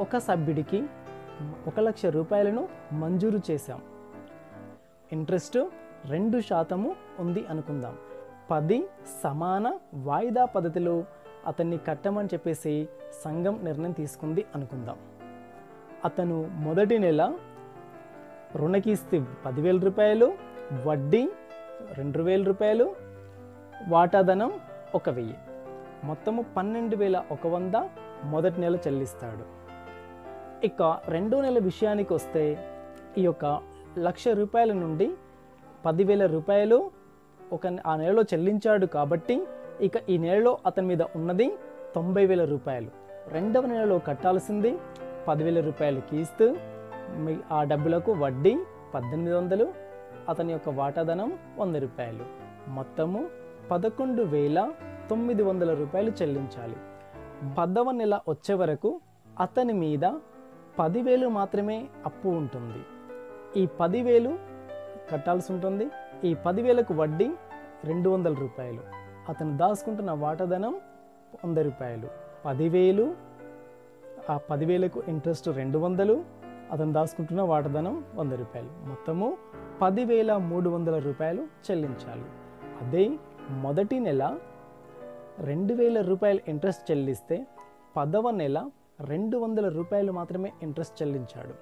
ఒక సభ్యుడికి 1,00,000 రూపాయలను మంజూరు చేశాం. ఇంట్రెస్ట్ 2% ఉంది అనుకుందాం. 10 సమాన వాయిదా పద్ధతిలో అతన్ని కట్టమని చెప్పేసి సంఘం నిర్ణయం తీసుకుంది అనుకుందాం. అతను మొదటి నెల రుణకిస్తీ 10,000 రూపాయలు, వడ్డీ 2,000 రూపాయలు, వాటాధనం 1,000, మొత్తము 12,100 మొదటి నెల చెల్లిస్తాడు. ఇక రెండో నెల విషయానికి వస్తే ఈ యొక్క 1,00,000 రూపాయల నుండి 10,000 రూపాయలు ఆ నెలలో చెల్లించాడు కాబట్టి ఇక ఈ నెలలో అతని మీద ఉన్నది 90,000 రూపాయలు. రెండవ నెలలో కట్టాల్సింది 10,000 రూపాయలు కిస్తీ, ఆ డబ్బులకు వడ్డీ 1,800, అతని యొక్క వాటాధనం 100 రూపాయలు, మొత్తము 11,900 రూపాయలు చెల్లించాలి. 10వ నెల వచ్చే వరకు అతని మీద 10,000 మాత్రమే అప్పు ఉంటుంది. ఈ 10,000 కట్టాల్సి ఉంటుంది. ఈ 10,000కు వడ్డీ 200 రూపాయలు, అతను దాచుకుంటున్న వాటాధనం 100 రూపాయలు, 10,000, ఆ 10,000కు ఇంట్రెస్ట్ 200, అతను దాచుకుంటున్న వాటాధనం 100 రూపాయలు, మొత్తము 10,300 రూపాయలు చెల్లించాలి. అదే మొదటి నెల 2,000 రూపాయలు ఇంట్రెస్ట్ చెల్లిస్తే 10వ నెల 200 రూపాయలు మాత్రమే ఇంట్రెస్ట్ చెల్లించాడు.